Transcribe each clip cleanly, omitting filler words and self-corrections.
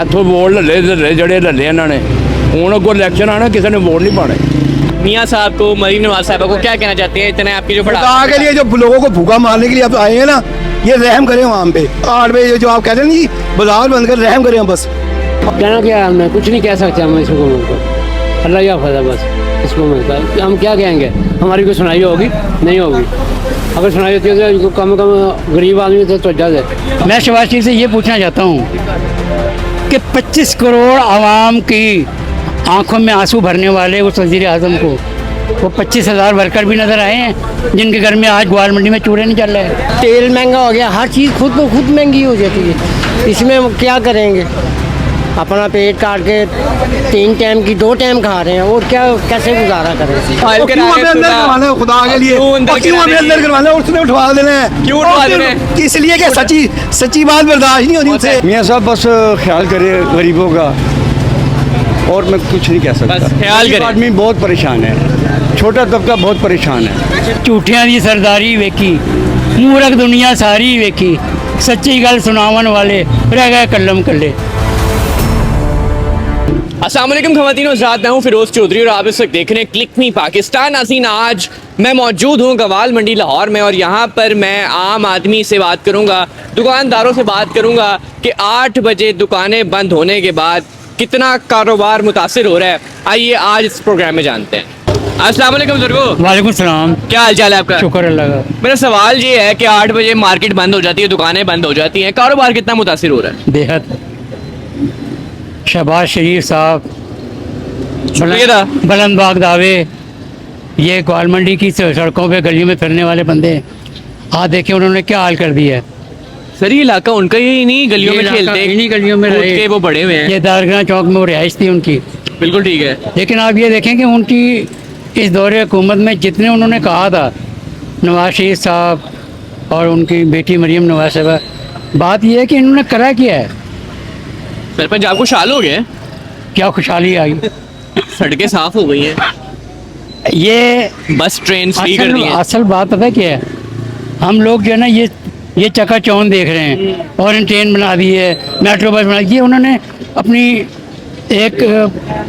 ਇੱਥੋਂ ਵੋਟ ਲੈ ਜਿਹੜੇ ਲੈ ਇਹਨਾਂ ਨੇ ਹੁਣ ਅੱਗੋਂ ਇਲੈਕਸ਼ਨ आना किसी ने वोट नहीं पाने। मियाँ साहब को, मरीम नवाज साहब को क्या कहना चाहते हैं इतने आपकी जो खुदा के लिए जो लोगों को भूखा मारने के लिए आप आए हैं ना, ये रहम करें वहाँ पे 8 बजे जो आप कहते हैं ना जी बाजार बंद कर रहम करें बस। कहना क्या है, हमने कुछ नहीं कह सकते हम इस हुकूमत को, अल्लाह या फजा बस इस हुकूमत का। हम क्या कहेंगे, हमारी कोई सुनाई होगी नहीं होगी, अगर सुनाई होती है तो कम गरीब आदमी तो तवज्जो दे। मैं शहबाज शरीफ से ये पूछना चाहता हूँ कि 25 करोड़ आवाम की आंखों में आंसू भरने वाले उस वज़ीर आज़म को वो 25,000 वर्कर भी नज़र आए हैं जिनके घर में आज ग्वाल मंडी में चूड़े नहीं चल रहे हैं। तेल महंगा हो गया, हर चीज़ खुद ब खुद महंगी हो जाती है, इसमें वो क्या करेंगे, अपना पेट काट के 3 टाइम की 2 टाइम खा रहे हैं और क्या कैसे गुजारा करें। क्यों हमें अंदर करवाना है खुदा के लिए, क्यों हमें अंदर करवाना है, उसने उठवा देना है, क्यों उठवा देना है? इसलिए कि सच्ची बात बर्दाश्त नहीं होनी उनसे। मियाँ साहब बस ख्याल करें गरीबों का, और मैं कुछ नहीं कह सकता। बस ख्याल करें। आदमी बहुत परेशान है, छोटा तबका बहुत परेशान है। झूठियां दी सरदारी वेखी, मूरख दुनिया सारी वेखी, सच्ची गल सुनावन वाले रह गए कल्लम कल्ले। अस्सलाम वालेकुम ख़वातीन और हज़रात, मैं हूँ फिरोज़ चौधरी और आप इस वक्त देख रहे हैं क्लिक मी पाकिस्तान। नाज़रीन, आज मैं मौजूद हूँ गवाल मंडी लाहौर में और यहाँ पर मैं आम आदमी से बात करूँगा, दुकानदारों से बात करूँगा कि 8 बजे दुकानें बंद होने के बाद कितना कारोबार मुतासिर हो रहा है। आइए आज इस प्रोग्राम में जानते हैं। अस्सलाम वालेकुम बुजुर्गो। वालेकुम सलाम। क्या हाल चाल है आपका? शुक्र अल्लाह का। मेरा सवाल ये है कि 8 बजे मार्केट बंद हो जाती है, दुकानें बंद हो जाती हैं, कारोबार कितना मुतासिर हो रहा है? बेहद। शहबाज शरीफ साहब शुक्रिया। बुलंद बाग दावे, ये ग्वाल मंडी की सड़कों पे गलियों में फिरने वाले बंदे, आज देखिए उन्होंने क्या हाल कर दिया है। सर ये इलाका उनका ही नहीं, गलियों में खेलते इन्हीं गलियों में कूद रहे, के वो बड़े हुए हैं। ये दारगना चौक में वो रिहाइश थी उनकी। बिल्कुल ठीक है। लेकिन आप ये देखें कि उनकी इस दौरे हुकूमत में जितने उन्होंने कहा था नवाज शरीफ साहब और उनकी बेटी मरीम नवाज साहब, बात यह है कि इन्होंने करा क्या है। सरपंच आपको शाल हो गया? क्या खुशहाली आई, सड़कें साफ हो गई हैं, ये बस ट्रेन फ्री कर दी है। असल बात पता है क्या है, हम लोग जो है ना ये चकाचौंध देख रहे हैं और ट्रेन बना दी है, मेट्रो बस बना दी है। उन्होंने अपनी एक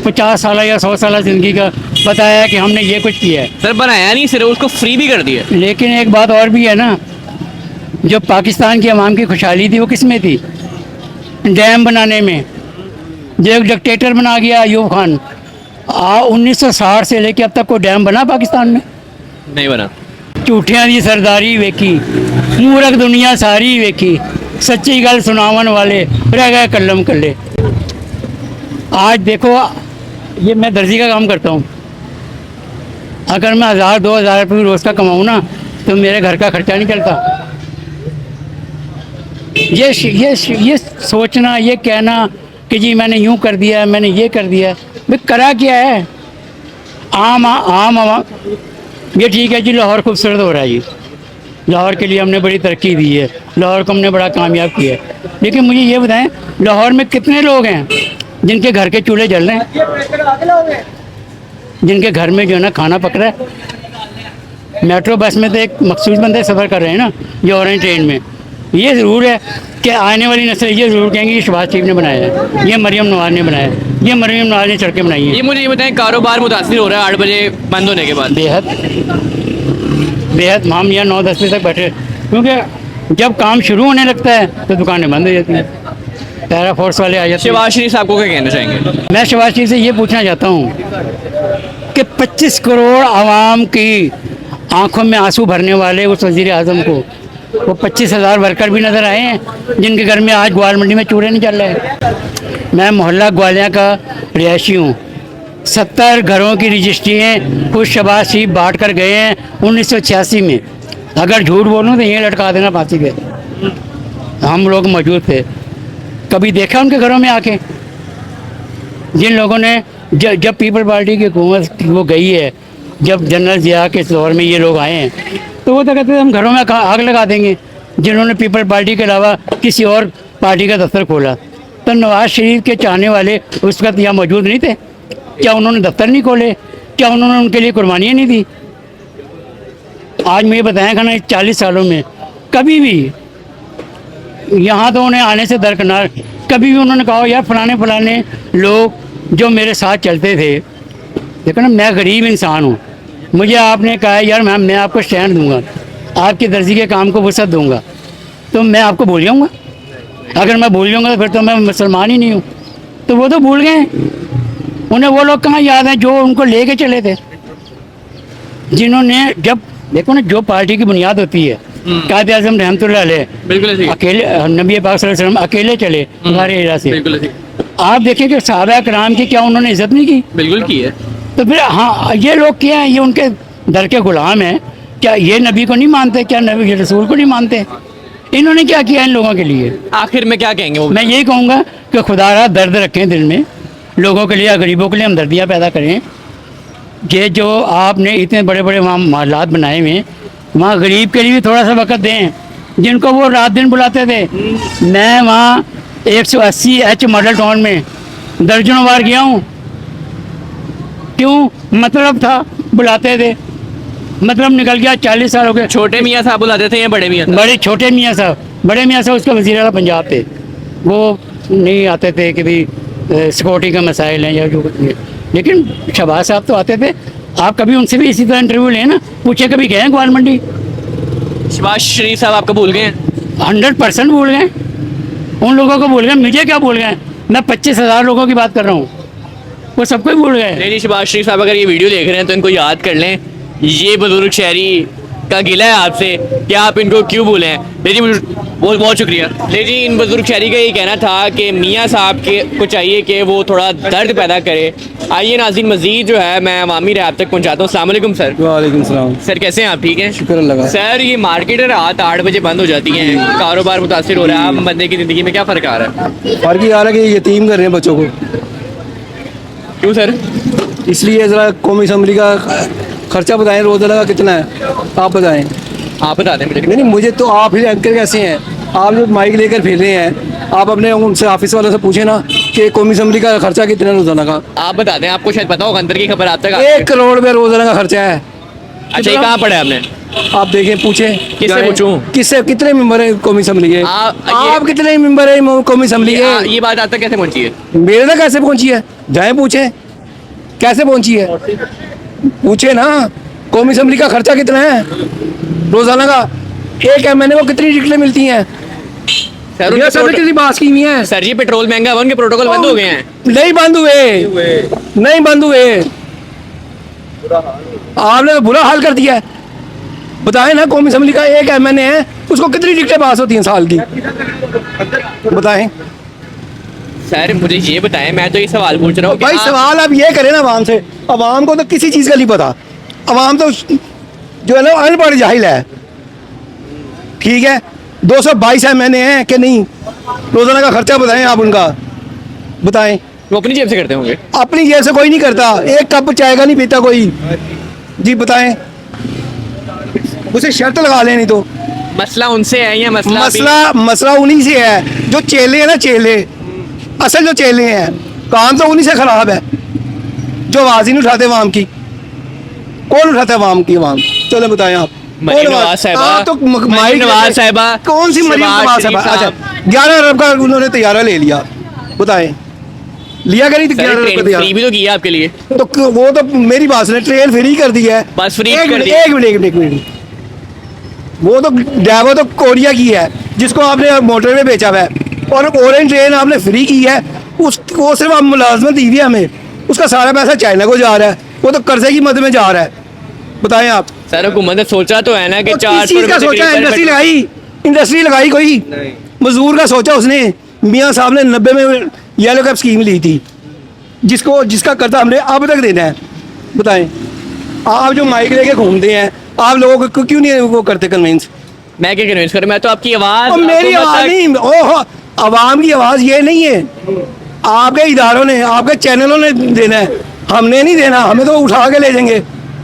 50 साल या 100 साल ज़िंदगी का बताया कि हमने ये कुछ किया है। सर बनाया नहीं, सिर्फ उसको फ्री भी कर दिया। लेकिन एक बात और भी है ना, जो पाकिस्तान की आवाम की खुशहाली थी वो किस में थी? डैम बनाने में। जो एक डिक्टेटर बना गया अयूब खान, 1960 से लेके अब तक कोई डैम बना पाकिस्तान में? नहीं बना। झूठियां दी सरदारी वेखी, मूरख दुनिया सारी वेखी, सच्ची गल सुनावन वाले रह गए कल्लम कल्ले। आज देखो, ये मैं दर्जी का काम करता हूँ, अगर मैं 1000-2000 रुपये रोज़ का कमाऊँ ना तो मेरे घर का खर्चा नहीं चलता। ये सोचना, ये कहना कि जी मैंने यूँ कर दिया, मैंने ये कर दिया, भाई करा क्या है? आम ये ठीक है जी, लाहौर खूबसूरत हो रहा है जी, लाहौर के लिए हमने बड़ी तरक्की दी है, लाहौर को हमने बड़ा कामयाब किया है। लेकिन मुझे ये बताएं, लाहौर में कितने लोग हैं जिनके घर के चूल्हे जल रहे हैं, जिनके घर में जो है ना खाना पक रहा है? मेट्रो बस में तो एक मखसूस बंदे सफ़र कर रहे हैं ना, ये ऑरेंज ट्रेन में। ये ज़रूर है कि आने वाली नस्ल ये ज़रूर कहेंगे ये शहबाज शरीफ ने बनाया है, ये मरीम नवाज ने बनाया है, ये मरीम नवाज ने सड़कें बनाई हैं। ये मुझे ये बताएं, कारोबार मुतासिर हो रहा है 8 बजे बंद होने के बाद? बेहद। हम यहाँ 9-10 बजे तक बैठे, क्योंकि जब काम शुरू होने लगता है तो दुकानें बंद हो जाती हैं, पैरा फोर्स वाले आ जाते हैं। शहबाज शरीफ साहब को क्या कहना चाहेंगे? मैं शहबाज शरीफ से ये पूछना चाहता हूँ कि 25 करोड़ आवाम की आंखों में आंसू भरने वाले उस वज़ीर आज़म को वो 25,000 वर्कर भी नज़र आए हैं जिनके घर में आज ग्वाल मंडी में चूड़े नहीं चल रहे। मैं मोहल्ला ग्वालिया का रिहायशी हूँ, 70 घरों की रजिस्ट्रियाँ खुद शहबाज शरीफ बांट कर गए हैं 1986 में। अगर झूठ बोलूँ तो यहीं लटका देना फांसी पे। हम लोग मौजूद थे, कभी देखा उनके घरों में आके? जिन लोगों ने जब पीपल पार्टी की हुकूमत वो गई है, जब जनरल जिया के दौर में ये लोग आए हैं, तो वो तो कहते थे हम घरों में आग लगा देंगे। जिन्होंने पीपल पार्टी के अलावा किसी और पार्टी का दफ्तर खोला, तो नवाज शरीफ के चाहने वाले उस वक्त यहाँ मौजूद नहीं थे? क्या उन्होंने दफ्तर नहीं खोले? क्या उन्होंने उनके लिए कुर्बानियाँ नहीं दी? आज मुझे बताया कि ना 40 सालों में कभी भी यहाँ तो उन्हें आने से दरकिनार कभी भी उन्होंने कहा यार फलाने लोग जो मेरे साथ चलते थे, देखो ना मैं गरीब इंसान हूँ, मुझे आपने कहा यार मैं आपको स्टैंड दूंगा, आपके दर्जी के काम को वसत दूंगा, तो मैं आपको भूल जाऊँगा? अगर मैं भूल जाऊँगा तो फिर तो मैं मुसलमान ही नहीं हूँ। तो वो तो भूल गए, उन्हें वो लोग कहाँ याद हैं जो उनको लेके चले थे, जिन्होंने जब देखो ना जो पार्टी की बुनियाद होती है, कायद आज़म रहमतुल्लाह अलैह बिल्कुल ऐसे ही। अकेले, नबी पाक सल्लल्लाहु अलैहि वसल्लम अकेले चले हमारे एरिया से। बिल्कुल ऐसे ही। आप देखिए कि सहाबा कराम की क्या उन्होंने इज्जत नहीं की? बिल्कुल की है। तो फिर हाँ ये लोग क्या हैं, ये उनके दर के गुलाम हैं क्या? ये नबी को नहीं मानते क्या? नबी रसूल को नहीं मानते? इन्होंने क्या किया इन लोगों के लिए? आखिर में क्या कहेंगे वो? मैं यही कहूँगा कि खुदारा दर्द रखें दिल में, लोगों के लिए या गरीबों के लिए हमदर्दियाँ पैदा करें। ये जो आपने इतने बड़े बड़े वहाँ मामलात बनाए हुए हैं, वहाँ गरीब के लिए भी थोड़ा सा वक्त दें, जिनको वो रात दिन बुलाते थे। मैं वहाँ 180H मॉडल टाउन में दर्जनों बार गया हूँ। क्यों? मतलब था, बुलाते थे, मतलब निकल गया। 40 साल हो गए। छोटे मियाँ साहब बुलाते थे या बड़े मियाँ साहब? बड़े छोटे मियाँ साहब, बड़े मियाँ साहब उसका वज़ीर आला पंजाब थे, वो नहीं आते थे कि भी सिक्योरिटी का मसाइल हैं या जो कुछ भी। लेकिन शहबाज साहब तो आते थे। आप कभी उनसे भी इसी तरह इंटरव्यू लें ना, पूछे कभी गए हैं ग्वाल मंडी? शहबाज शरीफ साहब आपको भूल गए हैं? 100% भूल गए। उन लोगों को भूल गए, मुझे क्या भूल गए? मैं 25,000 लोगों की बात कर रहा हूँ, वो सबको ही भूल गए। नहीं, शहबाज शरीफ साहब अगर ये वीडियो देख रहे हैं तो इनको याद कर लें, ये बुजुर्ग शहरी का गिला है आपसे कि आप इनको क्यों भूले हैं। जी बहुत बहुत शुक्रिया। ले जी, इन बुजुर्ग शहरी का ये कहना था कि मियाँ साहब के को चाहिए कि वो थोड़ा दर्द पैदा करे। आइए नाज़रीन, मज़ीद जो है मैं अवामी राय आप तक पहुँचाता हूँ। अस्सलाम वालेकुम सर। वालेकुम सलाम। सर कैसे हैं आप? ठीक हैं, शुक्र अल्लाह का। सर ये मार्केट रात 8 बजे बंद हो जाती है, कारोबार मुतासिर हो रहा है, आम बंदे की ज़िंदगी में क्या फ़र्क आ रहा है? फर्क ये आ रहा है कि यतीम कर रहे हैं बच्चों को, क्यों सर? इसलिए ज़रा कौमी असम्बली का खर्चा बताएं, रोज़ाना का कितना है आप बताएं। आप बता दें मुझे। नहीं मुझे तो आप ही एंकर कैसे हैं, आप जो माइक लेकर फिर रहे हैं, आप अपने उनसे ऑफिस वालों से पूछे ना कि कौमी असम्बली का खर्चा कितना है रोज़ाना का। आप बता दें, आपको शायद पता होगा, अंदर की खबर आप तक 1 करोड़ रुपये रोज़ाना का खर्चा है। अच्छा, ये कहाँ पड़ा है आपने? आप देखें, पूछें किससे जाएं। पूछूं? किससे? कितने मेंबर है कौमी असम्बली के? आप कितने मेंबर है कौमी असम्बली के? ये बात आप तक कैसे पहुंची है? मेरे तक कैसे पहुंची है? जाए पूछे कैसे पहुंची है, पूछे ना। कौमी असम्बली का खर्चा कितना है रोजाना का? एक MNA को कितनी टिकटें मिलती हैं? सर ये सब किसी बात की नहीं है। सर जी पेट्रोल महंगा है, उनके प्रोटोकॉल बंद हो गए हैं। नहीं बंद हुए, नहीं बंद हुए। आपने तो बुरा हाल कर दिया है। बताएं ना, कौमी असम्बली का एक MNA है, उसको कितनी टिकटें पास होती हैं साल की? बताएं सर मुझे ये बताएं, मैं तो ये सवाल पूछ रहा हूँ भाई। सवाल आप ये करें ना अवाम से, अवाम को तो किसी चीज़ का नहीं पता। अवाम तो जो है ना अनपढ़ जाहिल है। ठीक है, 222 MNA हैं कि नहीं? रोजाना का खर्चा बताएं आप उनका, बताएं। वो अपनी जेब से करते होंगे? अपनी जेब से कोई नहीं करता, एक कप चाय का नहीं पीता कोई। जी बताएं, उसे शर्त लगा लें। नहीं तो मसला उनसे है या मसला उन्हीं से है जो चेले हैं ना, चेले असल जो चेले हैं। काम तो उन्हीं से खराब है जो आवाज ही नहीं उठाते अवाम की। कौन उठाता है अवाम की आवाम? चलो बताएं आप। मरीम नवाज साहिबा, तो मरीम नवाज साहिबा, कौन सी मरीम नवाज साहिबा? अच्छा, 11 अरब का उन्होंने तैयारा ले लिया, बताएं लिया करी? 11 अरब का तैयारा फ्री भी तो किया आपके लिए। तो वो तो मेरी बात सुने, ट्रेन फ्री कर दी है। बस फ्री एक कर दी। मिनट, वो तो ड्राइवर तो कोरिया की है जिसको आपने मोटरवे बेचा हुआ है, और ऑरेंज ट्रेन आपने फ्री की है, उसको सिर्फ आप मुलाजमत दी हुई है हमें, उसका सारा पैसा चाइना को जा रहा है, वो तो कर्जे की मद में जा रहा है। बताएं आप। सर हुकूमत ने सोचा तो है ना कि 400 चीज का सोचा? इंडस्ट्री लगाई कोई? मजदूर का सोचा उसने? मियाँ साहब ने 90 में येलो कैप स्कीम ली थी, जिसका कर्जा हमने अब तक देना है। बताएं आप जो माइक लेके घूमते हैं, आप लोगों को क्यों नहीं वो करते कन्विंस? मैं क्या कन्विंस करूं? मैं तो आपकी आवाज, मेरी आवाज नहीं, ओह आवाम की आवाज ये नहीं है, आपके इदारों ने, आपके चैनलों ने देना है, हमने नहीं देना। हमें तो उठा के ले जाएंगे,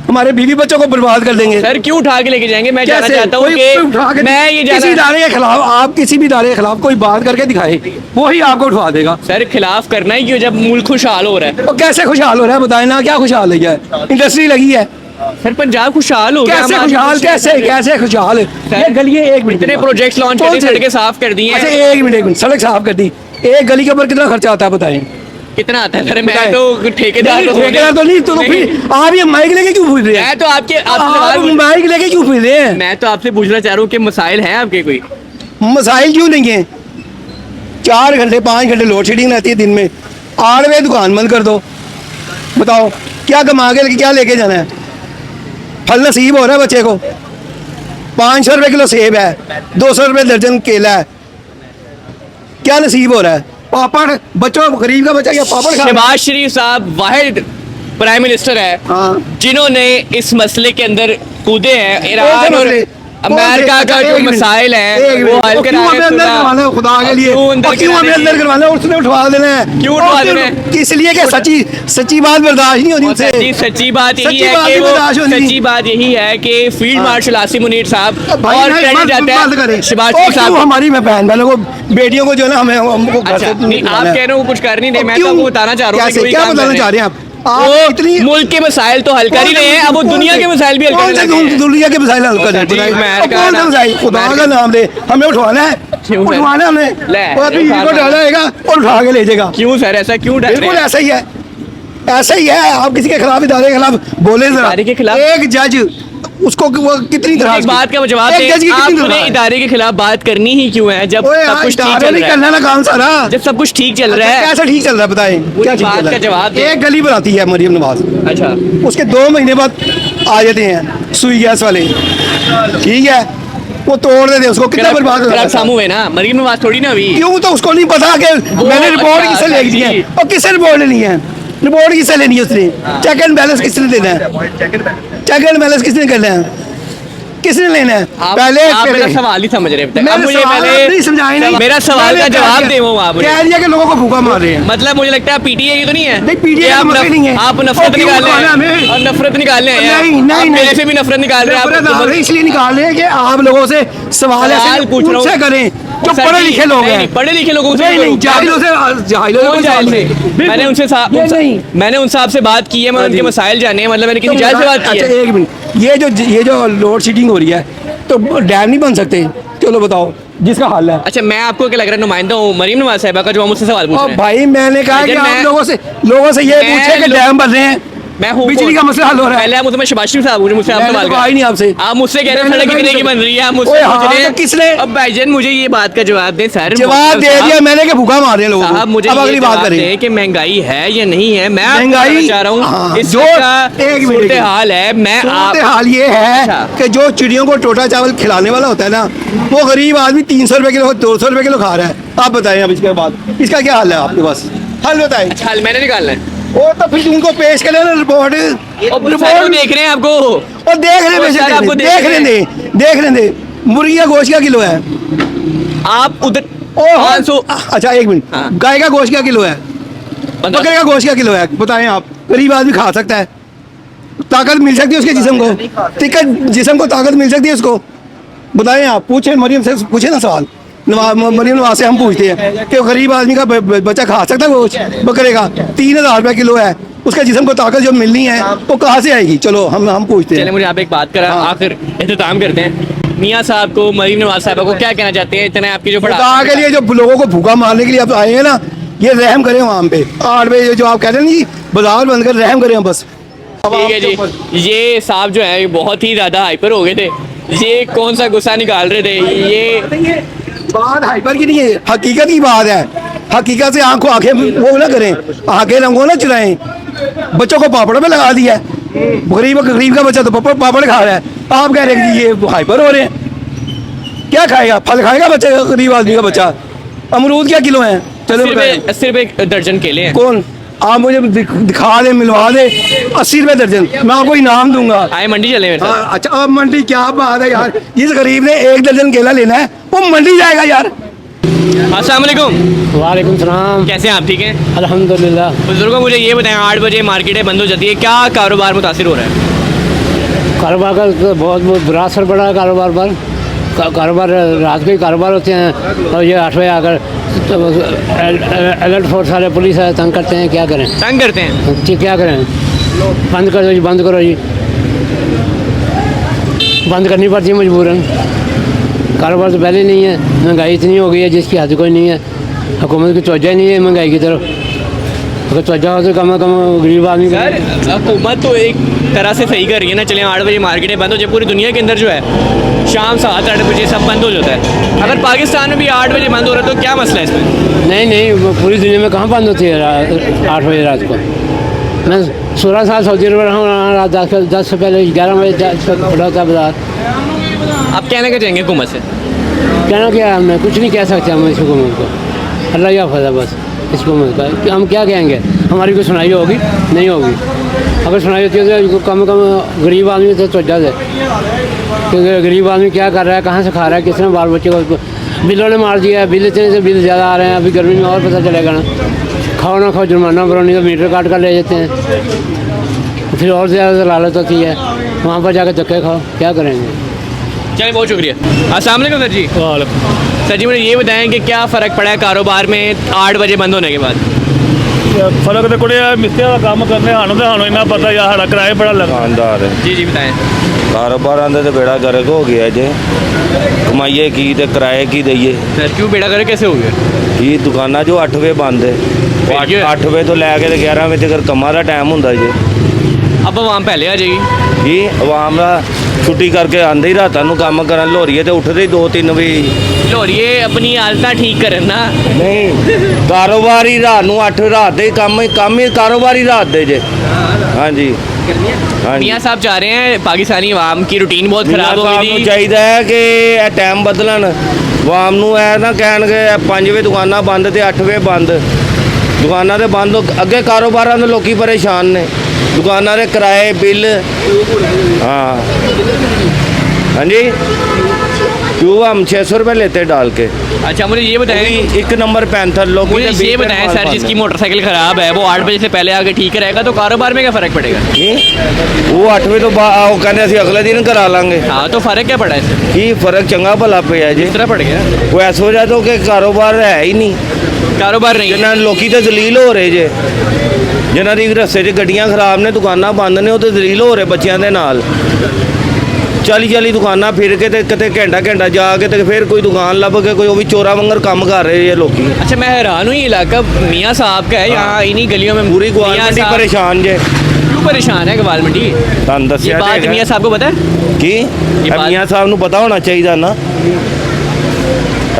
हमारे बीवी बच्चों को बर्बाद कर देंगे। सर क्यों उठा के लेके जाएंगे? मैं जानना चाहता हूँ कि मैं ये किसी इदारे के खिलाफ, आप किसी भी इदारे के खिलाफ कोई बात करके दिखाए, वो ही आपको उठवा देगा। सर खिलाफ करना ही क्यों जब मुल्क खुशहाल हो रहा है? तो कैसे खुशहाल हो रहा है बताएं ना, क्या खुशहाल है? इंडस्ट्री लगी है। सर पंजाब खुशहाल हो गया। कैसे खुशहाल? कैसे खुशहाल? ये गलियां, एक मिनट, इतने प्रोजेक्ट्स लॉन्च कर दिए, सड़कें साफ कर दी हैं। अच्छा एक मिनट, सड़क साफ कर दी, एक गली के ऊपर कितना खर्चा आता है बताएं? कितना आता है सर? मैं बताएं। तो ठेकेदार नहीं, तो हूँ। ठेकेदार तो नहीं, तो फिर आप ये माइक लेके क्यों पूछ रहे हैं? मैं तो आपके आप आपसे माइक लेके क्यों पूछ रहे हैं? मैं तो आपसे पूछना चाह रहा हूँ कि मसाइल हैं आपके कोई? मसाइल क्यों नहीं है? 4 घंटे 5 घंटे लोड शेडिंग रहती है दिन में, 8 बजे दुकान बंद कर दो। बताओ क्या कमा के क्या लेके जाना है? फल नसीब हो रहा है बच्चे को, 500 रुपये किलो सेब है, 200 रुपये दर्जन केला है, क्या नसीब हो रहा है? पापड़, बच्चों गरीब का बच्चा क्या पापड़ खा रहा है? शहबाज शरीफ साहब वाहिद प्राइम मिनिस्टर है हाँ। जिन्होंने इस मसले के अंदर कूदे हैं। कौन से ईरान और मसले? अमेरिका कौन से? का अच्छा, जो एक मिनट, मसाइल एक है मिनट। वो हल और क्यों हमें अंदर करवाना है खुदा के लिए? और क्यों हमें अंदर करवाना है? उसने उठवा देना है। क्यों और उठवा देना है? इसलिए कि सच्ची बात बर्दाश्त नहीं होनी उनसे। सच्ची बात यही सच्ची है बात कि ही वो बर्दाश्त होनी। सच्ची बात यही है कि फील्ड हाँ। मार्शल आसिम मुनीर साहब भाई और नहीं, क्रेडिट बंद जाता करें। है शहबाज और शरीफ क्यों साहब को। हमारी मैं बहन बहनों को बेटियों को जो है ना हमें हमको घर अच्छा से नहीं, आप निकालना है। कह रहे हो कुछ कर नहीं दे, मैं क्यों? तो आपको बताना चाह रहा हूँ कि कैसे? कोई क्या काम बताना कर चाह रहे हैं आप वो इतनी मुल्क के मसाइल तो हल कर ही रहे हैं, अब वो दुनिया के मसाइल भी हल कौन करने से लगे हैं। दुनिया के मसाइल हल कर जी, रहे हैं? अमेरिका कौन से ना- मसाइल? खुदा का अमेरिका- नाम दे, हमें उठवाना है, क्यों सर? उठवाना है ले, हमें। वो अभी उठा को दो। डालेगा और उठा के ले जाएगा। क्यों सर ऐसा क्यों डर रहे बिल्कुल हैं? ऐसा ही है, ऐसा ही है। आप किसी के खिलाफ, इदारे के खिलाफ बोले जरा। इदारे के खिलाफ? एक जज उसको वो कितनी तरह एक बात का जवाब एक दें, जज की कितनी आपने तरह इदारे के खिलाफ बात करनी ही क्यों है जब ओए सब यार, कुछ ठीक इदारे चल नहीं रहा है? करना ना काम सारा। जब सब कुछ ठीक चल रहा है। कैसा ठीक चल रहा है बताएं? क्या ठीक बात चल रहा का है? जवाब दें। एक गली बनाती है मरियम नवाज, अच्छा उसके 2 महीने बाद आ जाते हैं सुई गैस वाले, ठीक है, वो तोड़ देते हैं उसको। कितना बर्बाद हो फिर रहा आप है? सामू है ना, मरीम नवाज थोड़ी ना अभी। क्यों? तो उसको नहीं पता कि मैंने रिपोर्ट अच्छा, किससे ले ली है जी। और किससे रिपोर्ट लेनी है? रिपोर्ट किससे लेनी है उसने? चेक एंड बैलेंस किसने देना है? चेक एंड बैलेंस किसने करना है? किसने लेना है? आप पहले मेरा सवाल ही समझ रहे हैं। अब मैंने मुझे सवाल पहले नहीं समझाए नहीं। मेरा सवाल का मैंने जवाब कह दे वो आप मुझे। कह दिया कि लोगों को भूखा मार रहे हैं। मतलब मुझे लगता है पीटीए की तो नहीं है। नहीं, PTA कि का आप मसला ही नहीं है। आप और नफरत क्यों निकालने उठाना हैं हमें? और नफरत निकालने हैं नहीं आप नहीं मेरे नहीं। से भी नफरत निकाल रहे हैं नफरत आप। आप इसलिए निकाल रहे हैं कि आप लोगों से सवाल ऐसे सवाल पूछ रहा हूँ। उनसे करें जो सर पढ़े जी, लिखे लोग नहीं, हैं। नहीं, पढ़े लिखे लोगों से नहीं नहीं, करूँ। जाहिलों से जाहिलों कौन से जाहिल सवाल से? नहीं। मैंने उनसे ये नहीं। मैंने उनसे आपसे बात की है, मैं उनके मसाइल जाने हैं, मतलब मैंने किसी जाहिल से बात की अच्छा है। एक मिनट, ये जो लोड शेडिंग हो रही है तो डैम नहीं बन सकते? चलो बताओ जिसका हाल है। अच्छा मैं आपको क्या लग रहा है नुमाइंदा हूँ मरीम नवाज साहिबा का जो हम मुझसे सवाल पूछ और रहे हैं? भाई मैंने कहा कि लेकिन आप मैं- लोगों से ये मैं पूछे कि लो- डैम बन रहे हैं, मैं हूँ बिजली कौन? का मसला हल हो रहा है। पहले आप मुझसे शहबाज शरीफ साहब मुझसे आप मैंने सवाल तो कहा ही नहीं आपसे। आप मुझसे कह रहे हैं मैंने सड़क कहा कितने ही की नहीं। बन रही है, आप ओए मुझसे हाँ, पूछ रहे तो हैं। किसने? अब भाईजान मुझे ये बात का जवाब दें सर। जवाब दे दिया मैंने कि भूखा मार रहे हैं लोगों साहब को। मुझे अब ये अगली बात जवाब करें। दें कि महंगाई है या नहीं है। मैं आपको महंगाई- बताना चाह रहा हूँ हाँ, इस जो एक मिनट सूरत हाल है। मैं आप सूरत हाल ये है अच्छा। कि जो चिड़ियों को टोटा चावल खिलाने वाला होता है ना, वो गरीब आदमी 300 रुपए किलो 200 रुपए किलो खा रहा है। आप बताएं अब इसके बाद इसका क्या हाल है आपके पास? हल बताएं। अच्छा हाल मैंने निकालना है वो तो फिर उनको पेश करें ना रिपोर्ट। और सारे देख रहे हैं आपको। और देख रहे वो हैं, सर आपको देख रहे दे। मुर्गी का गोश्त क्या किलो है? आप उधर ओ 500 अच्छा एक मिनट, हाँ। गाय का गोश्त क्या किलो है? बकरे का गोश्त क्या किलो है? बताएं आप। गरीब आदमी खा सकता है? ताकत मिल सकती है उसके जिस्म को? जिस्म को ताकत मिल सकती है उसको? बताएं आप। पूछे मरियम से, पूछे ना सवाल। मरियम नवाज से हम पूछते हैं कि गरीब आदमी का बच्चा खा सकता है गोश्त बकरे का? 3000 रुपये किलो है, उसका जिस्म को ताकत जो मिलनी है वो कहाँ से आएगी? चलो हम पूछते चले हैं। मुझे आप एक बात करा हाँ। आखिर इख्तिताम करते हैं। मियाँ साहब को मरीम नवाज साहबा को क्या कहना चाहते हैं? इतने आपकी जो खुदा के लिए जो लोगों को भूखा मारने के लिए आप आए हैं ना, ये रहम करें वहाँ पे। 8 बजे जो आप कहते हैं ना जी बाजार बंद कर, रहम करें बस। ठीक है जी। ये साहब जो है बहुत ही ज़्यादा हाइपर हो गए थे। ये कौन सा गुस्सा निकाल रहे थे? ये बात हाइपर की नहीं है, हकीकत की बात है। हकीकत से आंखें वो ना करें, आंखें रंगो ना चुराएं। बच्चों को पापड़ में लगा दिया है। गरीब का बच्चा तो पापड़ खा रहा है, आप कह रहे हैं कि ये हाइपर हो रहे हैं। क्या खाएगा? फल खाएगा बच्चे? गरीब आदमी का बच्चा अमरूद क्या किलो है? चलो 80 रुपये दर्जन केले हैं। कौन? आप मुझे दिखा दे, मिलवा दे। 80 रुपये दर्जन, मैं आपको इनाम दूंगा। आए मंडी चले मेरे साथ। हाँ, अच्छा अब मंडी क्या बात है यार? जिस गरीब ने 1 दर्जन केला लेना है वो मंडी जाएगा यार। अस्सलाम वालेकुम। वालेकुम सलाम। कैसे हैं आप? ठीक हैं अल्हम्दुलिल्लाह। बुजुर्गों मुझे ये बताएं 8 बजे मार्केटें बंद हो जाती है, क्या कारोबार मुतासिर हो रहा है? कारोबार का तो बहुत बुरा असर पड़ा है कारोबार पर। कारोबार रात के ही कारोबार होते हैं और ये 8 बजे आकर तो अलर्ट फोर्स वाले पुलिस है, तंग करते हैं। क्या करें? तंग करते हैं। जी क्या करें? बंद कर दो जी, बंद करो जी। बंद करनी पड़ती है मजबूरन। कारोबार तो पहले नहीं है, महंगाई इतनी हो गई है जिसकी हद कोई नहीं है। हुकूमत की तवज्जो ही नहीं है महंगाई की तरफ। अगर तवज्जो हो तो कम से कम गरीब आदमी का- सर हुकूमत तो एक तरह से सही कर रही है ना, चले 8 बजे मार्केटें बंद हो जाए, पूरी दुनिया के अंदर जो है शाम 7-8 बजे सब बंद हो जाता है। अगर पाकिस्तान में भी 8 बजे बंद हो रहा है तो क्या मसला है इसमें? नहीं नहीं, वो पूरी दुनिया में कहाँ बंद होती है 8 बजे रात को। मैं 16 साल सऊदी अरब रहा हूँ, रात 10 से पहले 11 बजे खुला होता है बाजार। आप कहना क्या चाहेंगे हुकूमत से? कहना क्या है, हमने कुछ नहीं कह सकते हम इस हुकूमत को, अल्लाह का फैसला बस इस हुकूमत का। कि हम क्या कहेंगे, हमारी कोई सुनाई होगी नहीं होगी। अगर सुनाई होती है तो कम से कम गरीब आदमी से तवज्जो दे, क्योंकि गरीब आदमी क्या कर रहा है, कहाँ से खा रहा है, किसने बाल बच्चे को बिलों ने मार दिया है। बिल इतने से बिल ज़्यादा आ रहे हैं, अभी गर्मी में और पता चलेगा ना। खाओ ना खाओ जुर्माना भरो, नहीं तो मीटर काट कर ले जाते हैं, फिर और ज़्यादा लालच होती है, वहाँ पर जाकर धक्के खाओ, क्या करेंगे। चलिए बहुत शुक्रिया। अस्सलाम वालेकुम सर जी। सर जी मुझे ये बताएं कि क्या फ़र्क पड़ा है कारोबार में 8 बजे बंद होने के बाद? फर्क तो कोई मिस्त्री का काम करने सानू इन्ना पता या साढ़ा किराया बड़ा लगा। दुकानदार जी जी बताएं। कारोबार का तो बेड़ा गर्क हो गया जे, कमाइए की ते किराए की दईए सर क्यों बेड़ा करे कैसे हो गया? की दुकाना जो 8 बजे बंद है, फिर क्या? 8 बजे तो लैके 11 बजे तक कमा का टाइम होंगे जे। अब आवाम पहले आ जाएगी। की आवाम का छुट्टी करके आंदे ही रात को काम कर लोरीए तो उठते ही 2-3 बजे। लोरिए अपनी हालत ठीक करन ना। नहीं कारोबार ही रात को 8 रात दे काम ही कारोबार ही रात दे जे। हाँ जी हाँ जी। मियाँ साहब चाह रहे हैं पाकिस्तानी आवाम की रूटीन बहुत खराब हो गई थी। चाहिए है कि ਇਹ टाइम बदलन आवाम ਨੂੰ ਇਹ ਨਾ ਕਹਿਣਗੇ 5 ਵਜੇ ਦੁਕਾਨਾਂ ਬੰਦ ਤੇ 8 ਵਜੇ ਬੰਦ। ਦੁਕਾਨਾਂ ਤੇ ਬੰਦ ਅੱਗੇ ਕਾਰੋਬਾਰਾਂ ਦੇ ਲੋਕੀ ਪਰੇਸ਼ਾਨ ਨੇ, ਦੁਕਾਨਾਂ ਦੇ ਕਿਰਾਏ ਬਿੱਲ। हाँ हाँ जी क्यों हम 600 रुपये लेते डाल के। अच्छा मुझे ये बताएं, एक नंबर पैंथर लोग मुझे ये बताएं सर, जिसकी मोटरसाइकिल खराब है वो 8 बजे से पहले आके ठीक रहेगा तो कारोबार में क्या फ़र्क पड़ेगा? वो 8 वजे तो वो कहते ਅਸੀਂ अगले दिन करा लांगे। हाँ तो फ़र्क क्या पड़ा है इससे? की फर्क चंगा भला पिया जी। किस तरह पड़ गया? वो ऐसा हो जाता कि कारोबार है ही नहीं, कारोबार नहीं है। ਜਿਨ੍ਹਾਂ ਲੋਕੀ ਤਾਂ ਜ਼ਲੀਲ ਹੋ ਰਹੇ ਜੇ, ਜਿਨ੍ਹਾਂ ਦੀ ਰਸਤੇ 'ਚ ਗੱਡੀਆਂ ਖਰਾਬ ਨੇ, ਦੁਕਾਨਾਂ ਬੰਦ ਨੇ, ਉਹ ਤੇ ਜ਼ਲੀਲ ਹੋ ਰਹੇ ਬੱਚਿਆਂ ਦੇ ਨਾਲ। 40 ਦੁਕਾਨਾਂ ਫਿਰ ਕੇ ਤੇ ਕਿਤੇ ਘੰਟਾ ਜਾ ਕੇ ਤੇ ਫਿਰ ਕੋਈ ਦੁਕਾਨ ਲੱਭ ਕੇ ਕੋਈ ਉਹ ਵੀ ਚੋਰਾ ਵਾਂਗਰ ਕੰਮ ਕਰ ਰਹੇ ਜੇ ਲੋਕੀ। अच्छा मैं हैरान हूँ, ये इलाका मियाँ साहब का है, यहाँ इन्हीं गलियों में पूरी ग्वाल मियाँ मंडी साहब- परेशान जे। क्यों परेशान है ग्वाल मंडी? ਤੁਹਾਨੂੰ ये ਦੱਸਿਆ बात मियाँ साहब को पता है? ਕੀ ਬਾਤ- ਮੀਆਂ ਸਾਹਿਬ ਨੂੰ ਪਤਾ ਹੋਣਾ ਚਾਹੀਦਾ ਨਾ।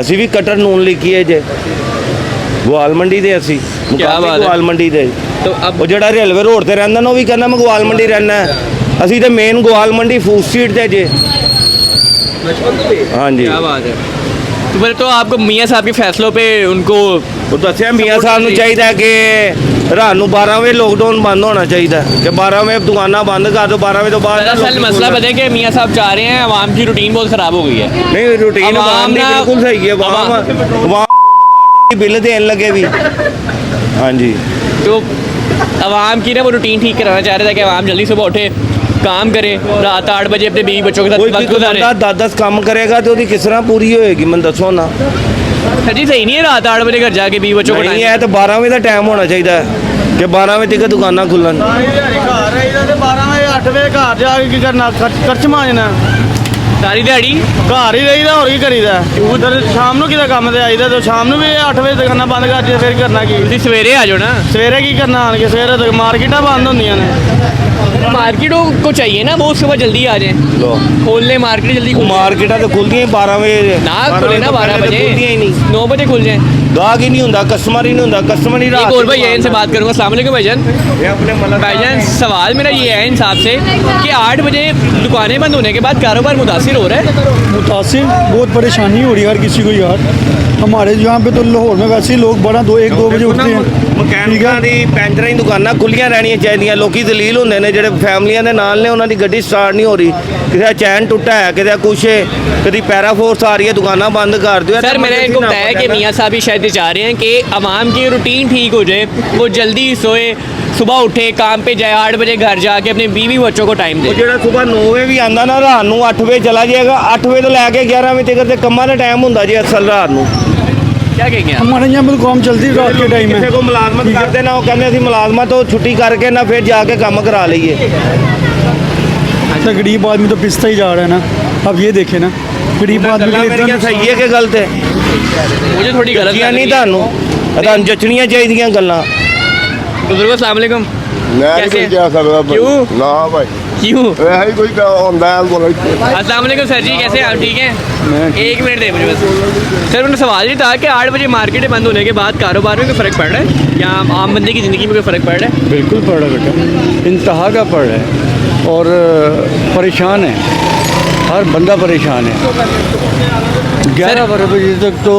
ਅਸੀਂ ਵੀ ਕਟਰ ਨੂਨ ਲਿਖੀਏ ਜੇ, ਗਵਾਲ ਮੰਡੀ ਦੇ ਅਸੀਂ ਮੁਕਾਬਲੇ ਬਾਤ ਹੈ। ਗਵਾਲ ਮੰਡੀ ਦੇ। तो अब ਉਹ ਜਿਹੜਾ ਰੇਲਵੇ ਰੋਡ ਤੇ ਰਹਿੰਦਾ ਨਾ ਉਹ ਵੀ ਕਹਿੰਦਾ ਮੈਂ ਗਵਾਲ ਮੰਡੀ ਰਹਿਣਾ ਹੈ। ਅਸੀਂ ਤੇ ਮੇਨ ਗਵਾਲ ਮੰਡੀ ਫੂਡ ਸਟਰੀਟ ਤੇ ਜੇ। हाँ जी क्या बात है। तो फिर तो आपको मियाँ साहब के फैसलों पे उनको ਉਹ ਦੱਸਿਆ ਮੀਆਂ ਸਾਹਿਬ ਨੂੰ ਚਾਹੀਦਾ ਹੈ ਕਿ ਰਾਤ ਨੂੰ 12 ਵਜੇ ਲੋਕਡਾਊਨ ਬੰਦ ਹੋਣਾ ਚਾਹੀਦਾ ਹੈ ਕਿ 12 ਵਜੇ ਦੁਕਾਨਾਂ ਬੰਦ ਕਰ ਦਿਓ, 12 ਵਜੇ ਤੋਂ ਬਾਅਦ दरअसल मसला पता है कि मियाँ साहब चाह रहे हैं आवाम की रूटीन बहुत ख़राब हो गई है। नहीं रूटीन आवाम आवाम ना- बिल्कुल सही है। आवाम बिल देने लगे भी। हाँ जी तो आवाम की ना वो रूटीन ठीक कराना चाह रहे थे कि आवाम जल्दी सुबह उठे, काम करे, रात 8 बजे अपने बीवी बच्चों के साथ कोई वक्त भी गुजारे। बंदा 10 काम करेगा तो ਉਹਦੀ किस तरह पूरी होएगी मैं दसो ना। सर जी सही नहीं है रात 8 बजे घर जाके बीवी बच्चों को नहीं टाइम- है तो 12 ਵਜੇ ਦਾ ਟਾਈਮ ਹੋਣਾ ਚਾਹੀਦਾ ਹੈ ਕਿ 12 ਵਜੇ ਤੱਕ ਦੁਕਾਨਾਂ ਖੁੱਲਣ। ਘਰ ਆਈਦਾ ਤੇ 12 ਵਜੇ 8 ਵਜੇ ਘਰ ਜਾ ਕੇ ਕੀ ਕਰਨਾ, ਖਰਚ ਮਾਜਣਾ। सारी दिहाड़ी ਘਰ ਹੀ ਰਹੀਦਾ, ਹੋਰ ਕੀ ਕਰੀਦਾ। ਉਧਰ ਸ਼ਾਮ ਨੂੰ ਕਿਤੇ ਕੰਮ ਤੇ ਆਈਦਾ ਤੇ ਸ਼ਾਮ ਨੂੰ ਵੀ 8 ਵਜੇ ਦੁਕਾਨਾਂ ਬੰਦ ਕਰ ਦਿੱਤੀਆਂ, ਫਿਰ ਕਰਨਾ ਕੀ? ਤੁਸੀਂ ਸਵੇਰੇ ਆ ਜਾਓ ਨਾ। ਸਵੇਰੇ ਕੀ ਕਰਨਾ ਆਣ ਕੇ? ਸਵੇਰੇ ਤੱਕ ਮਾਰਕੀਟਾਂ ਬੰਦ ਹੁੰਦੀਆਂ ਨੇ। मार्केटों को चाहिए ना वो सुबह जल्दी आ जाए, ਲੋ खोल ले मार्केट जल्दी खोल लें। ਮਾਰਕੀਟਾਂ ਤਾਂ ਖੁੱਲਦੀਆਂ 12 ਵਜੇ। ना खुले ना 12 बजे, ਖੁੱਲਦੀਆਂ ही नहीं। 9 बजे खुल जाए। ਗਾਹਕ ਹੀ ਨਹੀਂ ਹੁੰਦਾ, ਕਸਟਮਰ ही नहीं ਹੁੰਦਾ, कस्टमर ही रात एक और को भाई है, इनसे बात करूंगा। अस्सलाम वालेकुम भाईजान। ये अपने मतलब भाईजान सवाल मेरा ये है इंसाफ से कि 8 बजे दुकानें बंद होने के बाद कारोबार मुतासिर हो रहा है। मुतासिर बहुत परेशानी हो रही है हर किसी को यार। हमारे यहाँ पे तो लाहौर में वैसे ही लोग 1-2 बजे उठते हैं। ਮਕੈਨਿਕਾਂ ਦੀ ਪੈਂਚਰਾਂ ਦੀ ਦੁਕਾਨਾਂ ਖੁੱਲੀਆਂ ਰਹਿਣੀਆਂ ਚਾਹੀਦੀਆਂ। ਲੋਕੀ ਦਲੀਲ ਹੁੰਦੇ ਨੇ ਜਿਹੜੇ ਫੈਮਲੀਆਂ ਦੇ ਨਾਲ ਨੇ, ਉਹਨਾਂ ਦੀ ਗੱਡੀ ਸਟਾਰਟ ਨਹੀਂ ਹੋ ਰਹੀ, ਕਿਸੇ ਦਾ ਚੈਨ ਟੁੱਟਾ ਹੈ, ਕਿਸੇ ਦਾ ਕੁਛ ਹੈ, ਕਦੀ ਪੈਰਾਫੋਰਸ ਆ ਰਹੀ ਹੈ, ਦੁਕਾਨਾਂ ਬੰਦ कर दो। सर मैंने इनको बताया कि मियाँ साहब ही शायद ये चाह रहे हैं कि आवाम की रूटीन ठीक हो जाए, वो जल्दी सोए, सुबह उठे, काम पे जाए, 8 बजे घर जाके अपने बीवी बच्चों को टाइम दे। ਜਿਹੜਾ ਸਵੇਰ 9 ਵਜੇ ਵੀ ਆਂਦਾ ਨਾ, ਰਾਤ ਨੂੰ 8 ਵਜੇ ਚਲਾ ਜਾਏਗਾ। 8 ਵਜੇ ਤੋਂ ਲੈ ਕੇ 11 ਵਜੇ ਤੱਕ ਤੇ ਕੰਮਾਂ ਦਾ ਟਾਈਮ ਹੁੰਦਾ ਜੀ ਅਸਲ ਰਾਤ ਨੂੰ। क्या कहेंगे आप? हमारे यहाँ पे तो काम चलती है रात के टाइम ਕਿਸੇ में। ਕੋ ਮੁਲਾਜ਼ਮਤ ਕਰਦੇ ਨਾ, ਉਹ ਕਹਿੰਦੇ ਅਸੀਂ ਮੁਲਾਜ਼ਮਤ ਤੋਂ ਛੁੱਟੀ ਕਰਕੇ ਨਾ ਫਿਰ ਜਾ ਕੇ ਕੰਮ ਕਰਾ ਲਈਏ। तो गरीब आदमी तो पिसता ही जा रहा है ना। अब ये देखे ना, गरीब आदमी के लिए मेरे इतना क्या सही है कि गलत है? मुझे थोड़ी गलत या लग नहीं रही है। ਤੁਹਾਨੂੰ ਤੁਹਾਨੂੰ ਜੱਚਣੀਆਂ ਚਾਹੀਦੀਆਂ ਗੱਲਾਂ। बुजुर्गो अस्सलाम वालेकुम। मैं कैसे? नहीं क्या सकता भाई। क्यों? ना भाई क्यों? वैसे ही कोई होता है बोलो। अस्सलाम वालेकुम सर जी, कैसे हैं आप? ठीक हैं? एक मिनट दे मुझे बस। सर उन्होंने सवाल ये था कि 8 बजे मार्केटें बंद होने के बाद कारोबार में कोई फ़र्क पड़ रहा है या आम बंदे की ज़िंदगी में कोई फ़र्क पड़ रहा है? बिल्कुल पड़ रहा है बेटा, इंतहा का पड़ रहा है और परेशान है, हर बंदा परेशान है। 11-12 बजे तक तो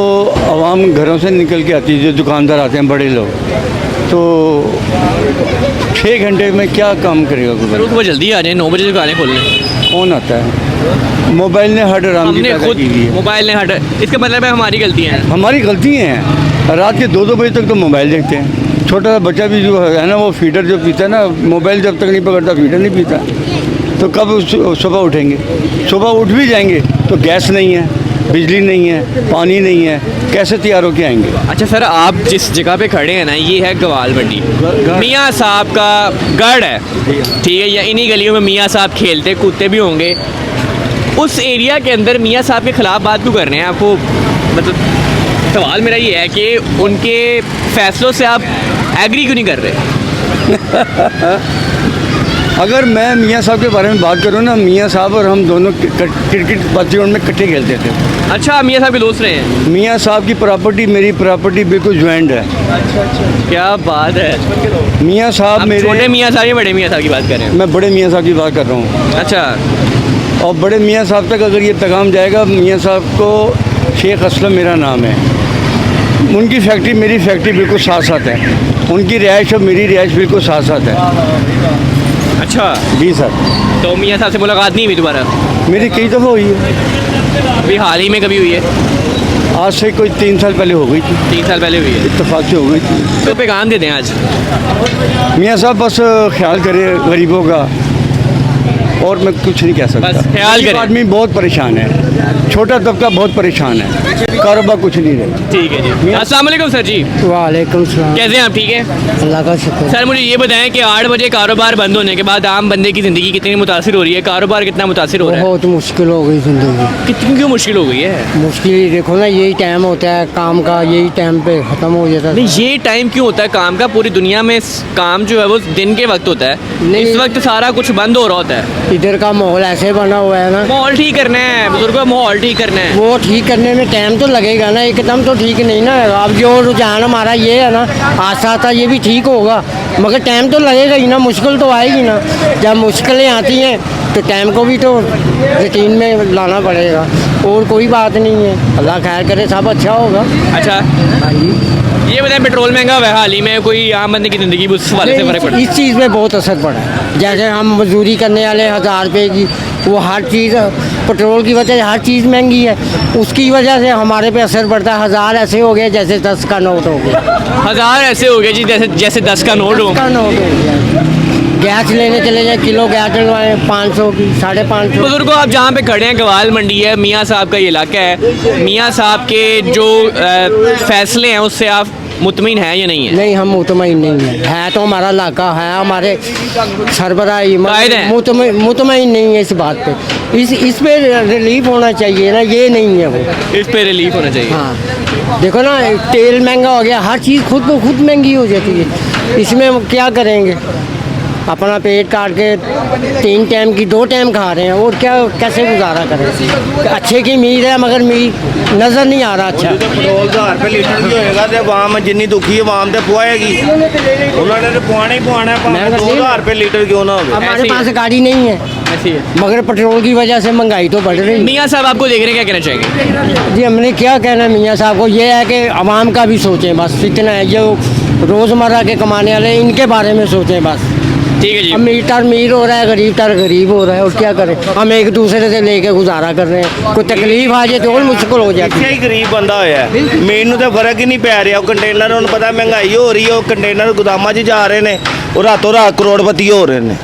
आवाम घरों से निकल के आती है, जो दुकानदार आते हैं बड़े लोग, तो 6 घंटे में क्या काम करेगा कोई? फिर सुबह जल्दी आ जाए, 9 बजे दुकानें खोल लें। कौन आता है? मोबाइल ने हर आराम की हमने पैदा खुद की हुई है। मोबाइल ने हट, इसका मतलब है हमारी गलती है। हमारी गलती हैं। रात के 2-2 बजे तक तो मोबाइल देखते हैं। छोटा सा बच्चा भी जो है ना, वो फीडर जो पीता है ना, मोबाइल जब तक नहीं पकड़ता फीडर नहीं पीता। तो कब सुबह उठेंगे? सुबह उठ भी जाएंगे तो गैस नहीं है, बिजली नहीं है, पानी नहीं है, कैसे तैयार होके आएंगे? अच्छा सर, आप जिस जगह पे खड़े हैं ना, ये है गवाल मंडी, मियाँ साहब का गढ़ है, ठीक है? या इन्हीं गलियों में मियाँ साहब खेलते कूदते भी होंगे। उस एरिया के अंदर मियाँ साहब के ख़िलाफ़ बात क्यों कर रहे हैं? आपको मतलब सवाल मेरा ये है कि उनके फैसलों से आप एग्री क्यों नहीं कर रहे? अगर मैं मियाँ साहब के बारे में बात करूँ ना, मियाँ साहब और हम दोनों क्रिकेट बच्चों में इकट्ठे खेलते थे। अच्छा, मियाँ साहब के दोस्त रहे हैं? मियाँ साहब की प्रॉपर्टी मेरी प्रॉपर्टी बिल्कुल ज्वाइंट है। क्या बात है। मियाँ साहब आप मेरे छोटे मियाँ साहब या बड़े मियाँ साहब की बात कर रहे हैं? मैं बड़े मियाँ साहब की बात कर रहा हूँ। अच्छा, और बड़े मियाँ साहब तक अगर ये पैगाम जाएगा, मियाँ साहब को शेख असलम मेरा नाम है, उनकी फैक्ट्री मेरी फैक्ट्री बिल्कुल साथ साथ है, उनकी रिहाइश और मेरी रिहाइश बिल्कुल साथ साथ है। अच्छा जी सर। तो मियाँ साहब से मुलाकात नहीं हुई दोबारा? मेरी कई दफ़ा हुई है। अभी हाल ही में कभी हुई है? आज से कोई 3 साल पहले हो गई थी, 3 साल पहले हुई है। इत्तेफाक से हो गई थी। तो पैगाम दे दें आज। मियाँ साहब बस ख्याल करें गरीबों का, और मैं कुछ नहीं कह सकता। बस ख्याल गरीब करें। आदमी बहुत परेशान है, छोटा तबका बहुत परेशान है, कारोबार कुछ नहीं रहा। ठीक है जी। अस्सलाम वालेकुम सर जी, वालेकुम सलाम। कैसे हैं आप? ठीक है, अल्लाह का शुक्र। सर मुझे ये बताएं कि 8 बजे कारोबार बंद होने के बाद आम बंदे की ज़िंदगी कितनी मुतासिर हो रही है? कारोबार कितना मुतासिर हो रहा है? बहुत मुश्किल हो गई ज़िंदगी। कितनी क्यों मुश्किल हो गई है? मुश्किल ही देखो ना, यही टाइम होता है काम का, यही टाइम पे ख़त्म हो जाता है। नहीं, ये टाइम क्यों होता है काम का? पूरी दुनिया में काम जो है वो दिन के वक्त होता है, नहीं। इस वक्त सारा कुछ बंद हो रहा होता है। इधर का माहौल ऐसे बना हुआ है ना, माहौल ठीक करना है बुजुर्गों, माहौल ठीक करना है। वो ठीक करने में टाइम तो लगेगा ना, एकदम तो ठीक नहीं ना। अब जो रुझान हमारा ये है ना, आस्ता आस्ता ये भी ठीक होगा, मगर टाइम तो लगेगा ही ना, मुश्किल तो आएगी ना। जब मुश्किलें आती हैं तो टाइम को भी तो रूटीन में लाना पड़ेगा, और कोई बात नहीं है। अल्लाह खैर करे, सब अच्छा होगा। अच्छा, हाँ जी। ये बताएं, पेट्रोल महंगा हुआ है हाल ही में, कोई आम बंदे की ज़िंदगी में उस वाले से फ़र्क पड़ा? इस चीज़ में बहुत असर पड़ा है। जैसे हम मजदूरी करने वाले 1000 रुपये की, वो हर चीज़ पेट्रोल की वजह से हर चीज़ महंगी है, उसकी वजह से हमारे पे असर पड़ता है। 1000 ऐसे हो गए जैसे 10 का नोट हो गया। 1000 ऐसे हो गए जी जैसे 10 का नोट हो। 10 का नोट हो गया। गैस लेने चले जाए, किलो गैस डलवाएं 500 की, 550। बुजुर्गों, आप जहाँ पे खड़े हैं गवाल मंडी है, मियाँ साहब का ये इलाका है। मियाँ साहब के जो फैसले हैं उससे आप मुतमिन है या नहीं है? नहीं, हम मुतमईन नहीं है तो हमारा इलाका है, हमारे सरबराही मुतमईन नहीं है इस बात पे। इस पे रिलीफ होना चाहिए ना, ये नहीं है वो। इस पे रिलीफ होना चाहिए। हाँ, देखो ना, तेल महंगा हो गया, हर चीज़ खुद ब खुद महंगी हो जाती है। इसमें हम क्या करेंगे? अपना पेट काट के 3 टाइम की 2 टाइम खा रहे हैं, और क्या कैसे गुजारा करें? अच्छे की उम्मीद है, मगर उम्मीद नज़र नहीं आ रहा। अच्छा, पेट्रोल 1000 रुपये लीटर भी होएगा तो आवाम जिन्नी दुखी आवाम तो पुआएगी, उन्होंने तो पुआना ही पुआना है, 2000 रुपये लीटर क्यों ना हो। हमारे पास गाड़ी नहीं है, ऐसी है। मगर पेट्रोल की वजह से महंगाई तो बढ़ रही है। मियाँ साहब आपको देख रहे हैं, क्या कहना चाहेंगे? जी, हमने क्या कहना है मियाँ साहब को, ये है कि आवाम का भी सोचें, बस इतना है। जो रोज़मर्रा के कमाने वाले, इनके बारे में सोचें बस। ठीक है जी। अमीर तर अमीर हो रहा है, गरीब तर गरीब हो रहा है, और क्या करें? हम एक दूसरे से लेके गुजारा कर रहे हैं, कोई तकलीफ आ जाए तो और मुश्किल हो जाती ਇੱਥੇ है। ਹੀ ਗਰੀਬ ਬੰਦਾ ਹੋਇਆ ਹੈ, ਮੈਨੂੰ ਤਾਂ ਫਰਕ ਹੀ ਨਹੀਂ ਪੈ ਰਿਹਾ। ਉਹ ਕੰਟੇਨਰ, ਉਹਨੂੰ ਪਤਾ ਮਹਿੰਗਾਈ ਹੋ ਰਹੀ ਹੈ, ਉਹ ਕੰਟੇਨਰ ਗੋਦਾਮਾਂ 'ਚ ਜਾ ਰਹੇ ਨੇ, ਉਹ ਰਾਤੋਂ ਰਾਤ ਕਰੋੜਪਤੀ ਹੋ ਰਹੇ ਨੇ।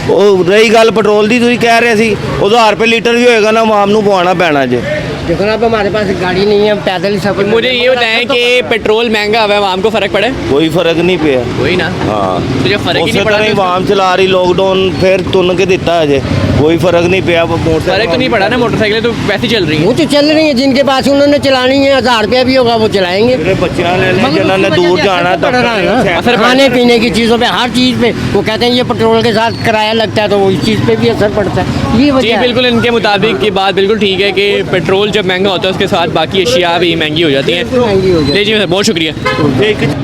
ਉਹ ਰਹੀ ਗੱਲ ਪੈਟਰੋਲ ਦੀ, ਤੁਸੀਂ ਕਹਿ ਰਹੇ ਸੀ 1000 रुपये लीटर भी होएगा ना, आवाम ਨੂੰ ਪਵਾਉਣਾ ਪੈਣਾ ਜੇ। देखो ना, अब हमारे पास गाड़ी नहीं है, पैदल ही सफर। मुझे ये बताएं कि पेट्रोल महंगा हुआ है, आवाम को फ़र्क पड़े? ਕੋਈ ਫਰਕ ਨਹੀਂ ਪਿਆ। वही ना, हाँ, तो जब फ़र्क ही ਉਸੇ नहीं पड़ा ਤਰ੍ਹਾਂ ਹੀ तो- ਆਵਾਮ ਚਲਾ ਰਹੀ, ਲੋਕਡਾਊਨ ਫਿਰ ਤੁੰਨ ਕੇ ਦਿੱਤਾ ਅਜੇ। कोई फर्क नहीं पिया मोटरसाइकिल फर्क तो नहीं पड़ा ना, मोटरसाइकिलें तो वैसे चल रही हैं। वो तो चल रही है, जिनके पास उन्होंने चलानी है 1000 रुपया भी होगा वो चलाएंगे। मेरे बच्चियां ले लें जिन्होंने दूर जाना है पड़ रहा है ना, असर खाने पीने की चीज़ों पे, हर चीज़ पे वो कहते हैं ये पेट्रोल के साथ किराया लगता है तो वो इस चीज़ पे भी असर पड़ता है। ये जी वजह है। बिल्कुल, इनके मुताबिक ये बात बिल्कुल ठीक है कि पेट्रोल जब महंगा होता है उसके साथ बाकी अशिया भी महंगी हो जाती हैं। महंगी हो जाती जी जी सर, बहुत शुक्रिया।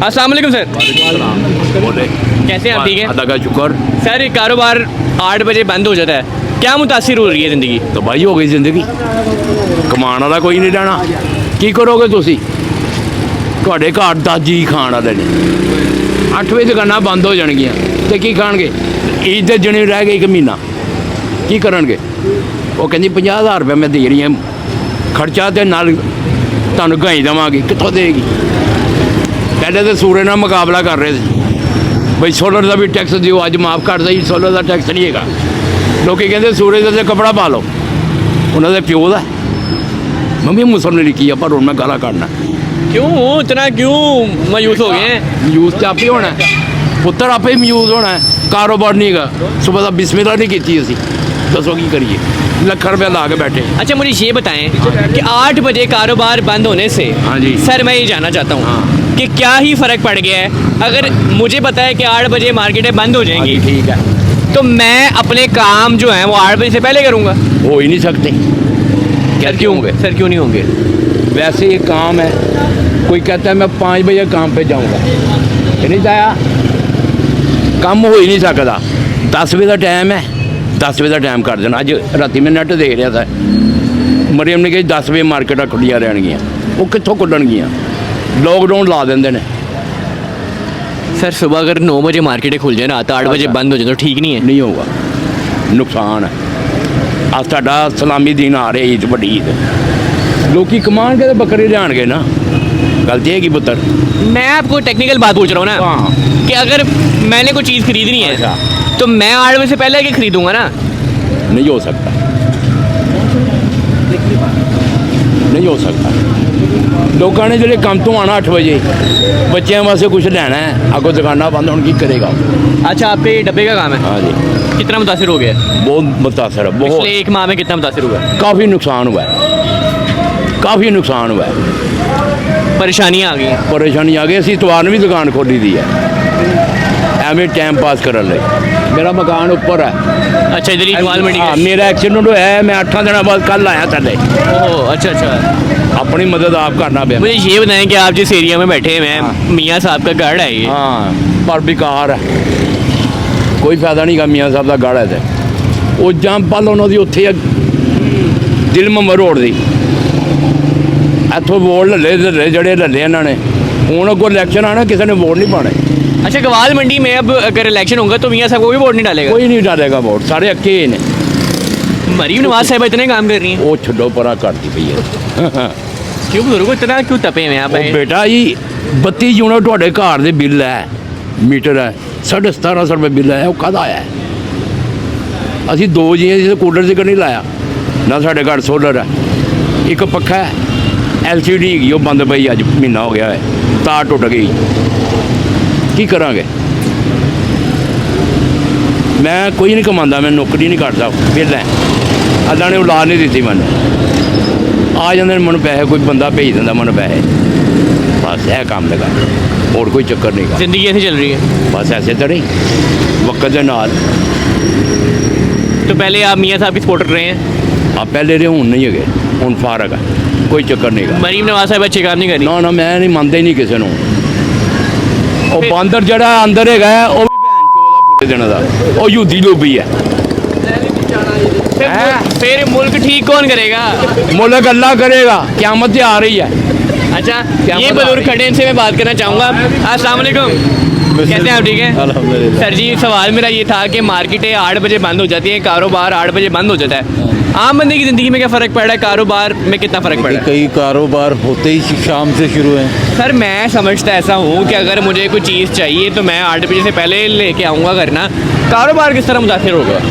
अस्सलाम वालेकुम सर, बोले कैसे हैं आप? ठीक है अदा का शुक्र। सर, कारोबार 8 बजे बंद हो जाता है, क्या मुतासिर हो रही है ज़िंदगी? तबाही हो गई ਜ਼ਿੰਦਗੀ ਕਮਾਉਣ ਵਾਲਾ ਕੋਈ ਨਹੀਂ ਰਹਿਣਾ ਕੀ ਕਰੋਗੇ ਤੁਸੀਂ ਤੁਹਾਡੇ ਘਰ 10 ਜੀ ਖਾਣ ਵਾਲੇ ਨੇ 8 ਵਜੇ ਦੁਕਾਨਾਂ ਬੰਦ ਹੋ ਜਾਣਗੀਆਂ ਤੇ ਕੀ ਖਾਣਗੇ ਈਦ ਦੇ ਦਿਨ ਰਹਿ ਗਏ 1 ਮਹੀਨਾ ਕੀ ਕਰਨਗੇ ਉਹ ਕਹਿੰਦੀ 50,000 ਰੁਪਏ ਮੈਂ ਦੇ ਰਹੀ ਹਾਂ ਖਰਚਾ ਤੇ ਨਾਲ ਤੁਹਾਨੂੰ ਗਾਈ ਦੇਵਾਂਗੀ ਕਿੱਥੋਂ ਦੇਗੀ ਪਹਿਲੇ ਤਾਂ ਸੂਰੇ ਨਾਲ ਮੁਕਾਬਲਾ ਕਰ ਰਹੇ ਸੀ ਬਈ ਸੋਲਰ ਦਾ ਵੀ ਟੈਕਸ ਦਿਓ ਅੱਜ ਮਾਫ ਕਰ ਦਈ ਸੋਲਰ ਦਾ ਟੈਕਸ ਨਹੀਂ ਹੈਗਾ ਲੋਕੀ ਕਹਿੰਦੇ ਸੂਰਜ ਦਾ ਤੇ ਕੱਪੜਾ ਪਾ ਲਓ ਉਹਨਾਂ ਦੇ ਪਿਓ ਦਾ ਮੰਮੀ ਮੁਸਲਮਾਨ ਨੇ ਲਿਖੀ ਆ ਪਰ ਹੁਣ ਮੈਂ ਗਾਲਾਂ ਕੱਢਣਾ क्यों इतना क्यों मायूस हो गए हैं? ਮਯੂਸ ਤੇ ਆਪੇ ਹੋਣਾ ਹੈ। ਪੁੱਤਰ ਆਪੇ ਮਯੂਸ ਹੋਣਾ ਹੈ। ਕਾਰੋਬਾਰ ਨਹੀਂ ਹੈਗਾ ਸੁਬਹ ਦਾ ਬਿਸਮਿਲ੍ਲਾ ਨਹੀਂ ਕੀਤੀ ਅਸੀਂ ਦੱਸੋ ਕੀ ਕਰੀਏ ਲੱਖਾਂ ਰੁਪਏ ਲਾ ਕੇ बैठे अच्छा मुझे ये बताएं कि 8 बजे कारोबार बंद होने से, हाँ जी। सर मैं ये जानना चाहता हूँ हाँ। कि क्या ही फ़र्क पड़ गया है? अगर मुझे पता है कि 8 बजे मार्केटें बंद हो जाएंगी ठीक है तो मैं अपने काम जो हैं वो 8 बजे से पहले करूँगा। हो ही नहीं सकते सर क्यों होंगे? सर क्यों नहीं होंगे? वैसे ये काम है कोई कहता है मैं 5 बजे काम पे जाऊंगा ये नहीं जाया काम हो ही नहीं सकता 10 बजे का टाइम है 10 बजे का टाइम कर देना अज राती मैं नैट देख रहा था मरियम ने कही 10 बजे मार्केटा खुलिया रहनगियां वो कित्थों खुलणगियां लॉकडाउन ला देंगे ने सर सुबह अगर 9 बजे मार्केटें खुल जाए ना तो 8 बजे बंद हो जाए तो ठीक नहीं है? नहीं होगा नुकसान है आज साडा सलामी दिन आ रहा ईद बड़ी ईद लोग कमान के बकरे लियाणगे ना गलती है कि पुत्र मैं आपको टेक्निकल बात पूछ रहा हूँ ना हाँ कि अगर मैंने कोई चीज़ खरीदनी है अच्छा। तो मैं 8 बजे से पहले के खरीदूंगा ना? नहीं हो सकता नहीं हो सकता लोगों ने ਜਿਹੜੇ ਕੰਮ ਤੋਂ ਆਣਾ 8 ਵਜੇ ਬੱਚਿਆਂ ਵਾਸਤੇ ਕੁਝ ਲੈਣਾ ਹੈ ਅੱਗੋਂ ਦੁਕਾਨਾਂ ਬੰਦ ਹੁਣ ਕੀ ਕਰੇਗਾ अच्छा आपके ये डब्बे का काम है, हाँ जी कितना मुतासिर हो गया है? बहुत मुतासर है बहुत पिछले 1 माह में कितना मुतासिर हुआ है? काफ़ी नुकसान हुआ है काफ़ी नुकसान हुआ है परेशानियाँ आ गई हैं। परेशानी आ गई ਅਸੀਂ ਇਤਵਾਰ ਨੂੰ ਵੀ ਦੁਕਾਨ ਖੋਲੀ ਦੀ ਹੈ ਐਵੇਂ ਟਾਈਮ ਪਾਸ ਕਰਨ ਲਈ ਮੇਰਾ ਮਕਾਨ ਉੱਪਰ ਹੈ अच्छा इधर ही इकबाल मंडी हाँ का? मेरा एक्सीडेंट होया है मैं 8 दिनों बाद कल आया थले ओह अच्छा अच्छा। अपनी मदद आप करना पे मुझे ये बताएं कि आप जिस एरिया में बैठे हुए हैं मियाँ साहब का गढ़ है ये, हाँ पर बेकार है कोई फायदा नहीं गा मियाँ साहब का गढ़ है ते ਉਹ ਜੰਪਲ ਉਹਨਾਂ ਦੀ ਉੱਥੇ ਆ ਦਿਲ ਮਮਰ ਰੋਡ ਦੀ ਇੱਥੋਂ ਵੋਟ ਲੱਲੇ ਜਿਹੜੇ ਲੱਲੇ ਇਹਨਾਂ ਨੇ ਹੁਣ ਅੱਗੋਂ ਇਲੈਕਸ਼ਨ ਆਣਾ ਕਿਸੇ ਨੇ ਵੋਟ ਨਹੀਂ ਪਾਣੇ अच्छा गवाल मंडी में अब अगर इलेक्शन होगा तो मियाँ साहब को भी वोट नहीं डालेगा? ਕੋਈ ਨਹੀਂ ਡਾਲੇਗਾ ਵੋਟ ਸਾਰੇ ਅੱਕੇ ਨੇ मरीम नवाज साहब इतने काम कर रही हैं, ਉਹ ਛੱਡੋ ਪਰਾ ਕਰਦੀ ਪਈ ਹੈ क्यों बुजुर्गों इतना क्यों तपे हुए हैं आप? ਉਹ ਬੇਟਾ ਜੀ 32 ਯੂਨਿਟ ਤੁਹਾਡੇ ਘਰ ਦੇ ਬਿੱਲ ਹੈ ਮੀਟਰ ਹੈ 1750 ਰੁਪਏ ਬਿੱਲ ਹੈ ਉਹ ਕਾਹਦਾ ਆਇਆ ਹੈ ਅਸੀਂ ਦੋ ਜੀ ਅਸੀਂ ਕੂਲਰ ਜ਼ਿਕਰ ਨਹੀਂ ਲਾਇਆ ਨਾ ਸਾਡੇ ਘਰ ਸੋਲਰ ਹੈ ਇੱਕ ਪੱਖਾ ਹੈ LCD ਹੈਗੀ ਉਹ ਬੰਦ ਪਈ ਅੱਜ ਮਹੀਨਾ ਹੋ ਗਿਆ ਹੈ ਤਾਰ ਟੁੱਟ ਗਈ ਕੀ ਕਰਾਂਗੇ ਮੈਂ ਕੋਈ ਨਹੀਂ ਕਮਾਉਂਦਾ ਮੈਂ ਨੌਕਰੀ ਨਹੀਂ ਕਰਦਾ ਵਿਹਲਾ ਅੱਲਾ ਨੇ ਔਲਾਦ ਨਹੀਂ ਦਿੱਤੀ ਮੈਨੂੰ ਆ ਜਾਂਦੇ ਨੇ ਮੈਨੂੰ ਪੈਸੇ ਕੋਈ ਬੰਦਾ ਭੇਜ ਦਿੰਦਾ ਮੈਨੂੰ ਪੈਸੇ ਬਸ ਇਹ ਕੰਮ ਲਗਾ ਹੋਰ ਕੋਈ ਚੱਕਰ ਨਹੀਂ ਗਾ जिंदगी ऐसे चल रही है? ਬਸ ਐਸੇ ਤਾਂ ਨਹੀਂ ਵਕਤ ਦੇ ਨਾਲ तो पहले आप मियाँ साहब की सपोर्टर रहे हैं? ਆ ਪਹਿਲੇ ਦੇ ਹੁਣ ਨਹੀਂ ਹੈਗੇ ਹੁਣ ਫਾਰਗ ਹੈ ਕੋਈ ਚੱਕਰ ਨਹੀਂ ਗਾ मरीम नवाज साहब अच्छे काम नहीं कर रही? ਨਾ ਨਾ ਮੈਂ ਨਹੀਂ ਮੰਨਦਾ ਹੀ ਨਹੀਂ ਕਿਸੇ ਨੂੰ ਉਹ ਬਾਂਦਰ ਜਿਹੜਾ ਅੰਦਰ ਹੈਗਾ ਹੈ, ਉਹ ਵੀ ਭੈਣ ਚੋਦਾ ਪੂਰੇ ਦਿਨ ਦਾ ਉਹ ਯਹੂਦੀ ਲੋਬੀ ਹੈ फिर मुल्क ठीक कौन करेगा? मुल्क अल्लाह करेगा क़यामत आ रही है अच्छा क्या ये बता बुजुर्ग रही? खड़े इनसे मैं बात करना चाहूँगा। अस्सलाम वालेकुम, कैसे हैं आप? ठीक है अल्हम्दुलिल्लाह। सर जी, सवाल मेरा ये था कि मार्केटें 8 बजे बंद हो जाती हैं, कारोबार 8 बजे बंद हो जाता है, आम बंदे की ज़िंदगी में क्या फ़र्क पड़ रहा है? कारोबार में कितना फ़र्क पड़ रहा है? कई कारोबार होते ही शाम से शुरू हैं। सर मैं समझता ऐसा हूँ कि अगर मुझे कोई चीज़ चाहिए तो मैं 8 बजे से पहले लेके आऊँगा घर ना, कारोबार किस तरह मुतासिर होगा?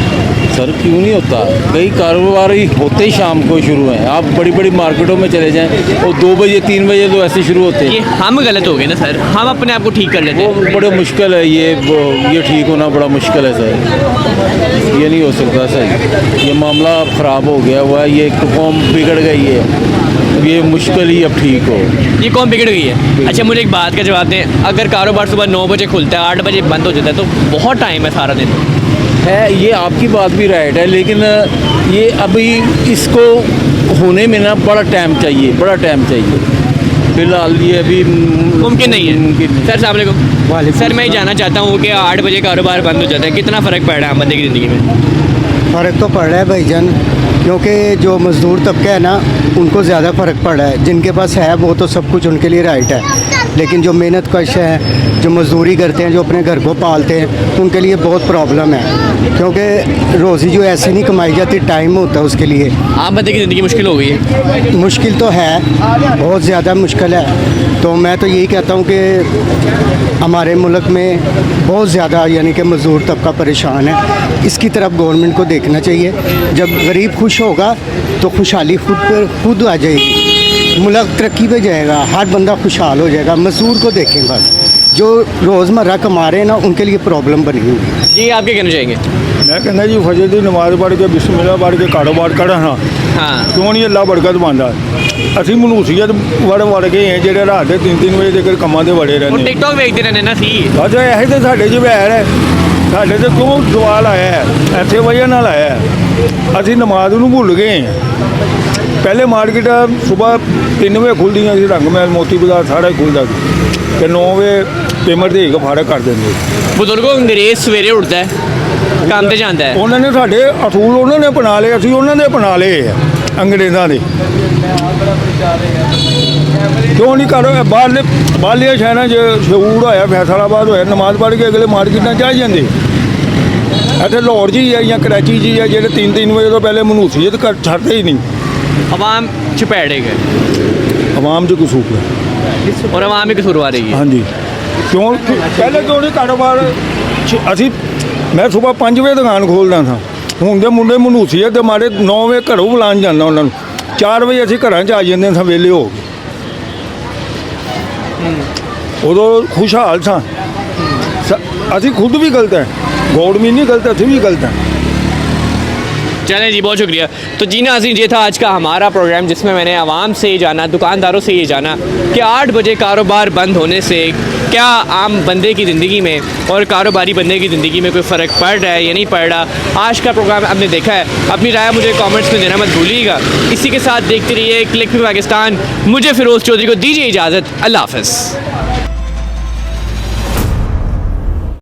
सर क्यों नहीं होता? कई कारोबार ही होते ही शाम को शुरू हैं। आप बड़ी बड़ी मार्केटों में चले जाएं और 2 बजे 3 बजे तो ऐसे शुरू होते ये हैं। हम गलत हो गए ना सर, हम अपने आप को ठीक कर लेते वो हैं। बड़े मुश्किल है ये ठीक होना बड़ा मुश्किल है सर। ये नहीं हो सकता सर, ये मामला अब ख़राब हो गया हुआ है, ये कौम बिगड़ गई है। ये मुश्किल ही अब ठीक हो। ये कौन बिगड़ गई है? अच्छा मुझे एक बात का जवाब दें, अगर कारोबार सुबह 9 बजे खुलता है 8 बजे बंद हो जाता है तो बहुत टाइम है सारा दिन। है, ये आपकी बात भी राइट है, लेकिन ये अभी इसको होने में ना बड़ा टाइम चाहिए, बड़ा टाइम चाहिए। फिलहाल ये अभी मुमकिन नहीं है। सर अस्सलाम वालेकुम। वालेकुम सर मैं ये जानना चाहता हूँ कि 8 बजे कारोबार बंद हो जाता है, कितना फ़र्क पड़ रहा है आम बंदे की ज़िंदगी में? फ़र्क तो पड़ रहा है भाईजान, क्योंकि जो मज़दूर तबका है ना उनको ज़्यादा फ़र्क पड़ रहा है। जिनके पास है वो तो सब कुछ उनके लिए राइट है, लेकिन जो मेहनत कश है, जो मज़दूरी करते हैं, जो अपने घर को पालते हैं, उनके लिए बहुत प्रॉब्लम है। क्योंकि रोज़ी जो ऐसे नहीं कमाई जाती, टाइम होता है उसके लिए। आम बंदे की ज़िंदगी मुश्किल हो गई है। मुश्किल तो है, बहुत ज़्यादा मुश्किल है। तो मैं तो यही कहता हूँ कि हमारे मुल्क में बहुत ज़्यादा यानी कि मज़दूर तबका परेशान है। इसकी तरफ गवर्नमेंट को देखना चाहिए। जब गरीब खुश होगा तो खुशहाली खुद आ जाएगी, मुल्क तरक्की पे जाएगा, हर बंदा खुशहाल हो जाएगा। मज़दूर को देखें बस, जो रोज़मर्रा कमा रहे हैं ना उनके लिए प्रॉब्लम बनी हुई है। जी आप क्या कहना चाहेंगे? मैं कहना जी फजर की नमाज पढ़ के बिस्मिल्लाह पढ़ के कारोबार करना हाँ क्यों नहीं अल्लाह बरकत पाਉਂਦਾ। ਅਸੀਂ ਮਨੂਸੀਅਤ ਵੜ ਗਏ हैं ਜਿਹੜੇ ਰਾਤ ਦੇ 3-3 ਵਜੇ ਤੱਕ ਕੰਮਾਂ ਦੇ ਵੜੇ वो ਰਹਿੰਦੇ। टिकटॉक देखते रहने ना सी। ਅੱਛਾ ਇਹ ਤੇ ਸਾਡੇ ਚ ਵਹਿਰ ਹੈ, ਸਾਡੇ ਤੇ ਕਿਉਂ ਸਵਾਲ ਆਇਆ ਹੈ, ਇੱਥੇ ਵਜ੍ਹਾ ਨਾਲ ਆਇਆ ਹੈ। ਅਸੀਂ ਨਮਾਜ਼ ਨੂੰ ਭੁੱਲ ਗਏ ਹਾਂ। ਪਹਿਲੇ ਮਾਰਕੀਟ ਸਵੇਰ 3 ਵਜੇ ਖੁੱਲਦੀਆਂ ਸੀ, ਰੰਗ ਮਹਿਲ ਮੋਤੀ ਬਾਜ਼ਾਰ ਸਾਰਾ ਹੀ ਖੁੱਲਦਾ ਸੀ ਤੇ 9 ਵਜੇ ਪੇਮੈਂਟ ਦੇ ਕੇ ਫਾਰਗ ਕਰ ਦਿੰਦੇ। बुजुर्गों अंग्रेज सवेरे उठता है, काम पे जाता है। ਉਹਨਾਂ ਨੇ ਸਾਡੇ ਅਸੂਲ ਉਹਨਾਂ ਨੇ ਅਪਣਾ ਲਏ, ਅਸੀਂ ਉਹਨਾਂ ਦੇ ਅਪਣਾ ਲਏ ਆ ਅੰਗਰੇਜ਼ਾਂ ਦੇ। ਕਿਉਂ ਨਹੀਂ ਕਰ ਬਾਹਰਲੇ ਸ਼ਹਿਰਾਂ 'ਚ ਸ਼ਊਰ ਹੋਇਆ, ਫੈਸਲਾਬਾਦ ਹੋਇਆ, ਨਮਾਜ਼ ਪੜ੍ਹ ਕੇ ਅਗਲੇ ਮਾਰਕੀਟਾਂ 'ਚ ਆ ਜਾਂਦੇ। ਇੱਥੇ ਲਾਹੌਰ 'ਚ ਹੀ ਹੈ ਜਾਂ ਕਰਾਚੀ 'ਚ ਹੀ ਹੈ ਜਿਹੜੇ 3-3 ਵਜੇ ਤੋਂ ਪਹਿਲੇ ਮਨੂਸੀਅਤ ਛੱਡਦੇ ਹੀ ਨਹੀਂ। अवाम चुपैड़े गए ਆਵਾਮ 'ਚ ਕਸੂਰ ਹੈ। और अवाम ही कसूरवार है। ਹਾਂਜੀ ਕਿਉਂ ਪਹਿਲੇ ਕਿਉਂ ਨਹੀਂ ਕਾਰੋਬਾਰ ਅਸੀਂ ਮੈਂ ਸਵੇਰ 5 ਵਜੇ ਦੁਕਾਨ ਖੋਲ੍ਹਦਾ ਸਾਂ। ਹੁਣ ਦੇ ਮੁੰਡੇ ਮਨੂਸੀਅਤ ਦੇ ਮਾਰੇ 9 ਵਜੇ ਘਰੋਂ ਬੁਲਾਉਣ ਜਾਂਦਾ ਉਹਨਾਂ ਨੂੰ, 4 ਵਜੇ ਅਸੀਂ ਘਰਾਂ 'ਚ ਆ ਜਾਂਦੇ ਸਾਂ ਵਿਹਲੇ ਹੋ ਕੇ। ਉਦੋਂ ਖੁਸ਼ਹਾਲ ਸਾਂ। ਅਸੀਂ ਖੁਦ ਵੀ ਗਲਤ ਹੈ, ਗੌਰਮੈਂਟ ਨਹੀਂ ਗਲਤ, ਅਸੀਂ ਵੀ ਗਲਤ ਹਾਂ। चलें जी, बहुत शुक्रिया। तो जी नाज़रीन, ये था आज का हमारा प्रोग्राम जिसमें मैंने आवाम से ये जाना, दुकानदारों से ये जाना कि 8 बजे कारोबार बंद होने से क्या आम बंदे की ज़िंदगी में और कारोबारी बंदे की ज़िंदगी में कोई फ़र्क पड़ रहा है या नहीं पड़ रहा। आज का प्रोग्राम आपने देखा है, अपनी राय मुझे कमेंट्स में देना मत भूलिएगा। इसी के साथ देखते रहिए क्लिक में पाकिस्तान। मुझे फ़िरोज़ चौधरी को दीजिए इजाज़त। अल्लाह हाफ़िज़।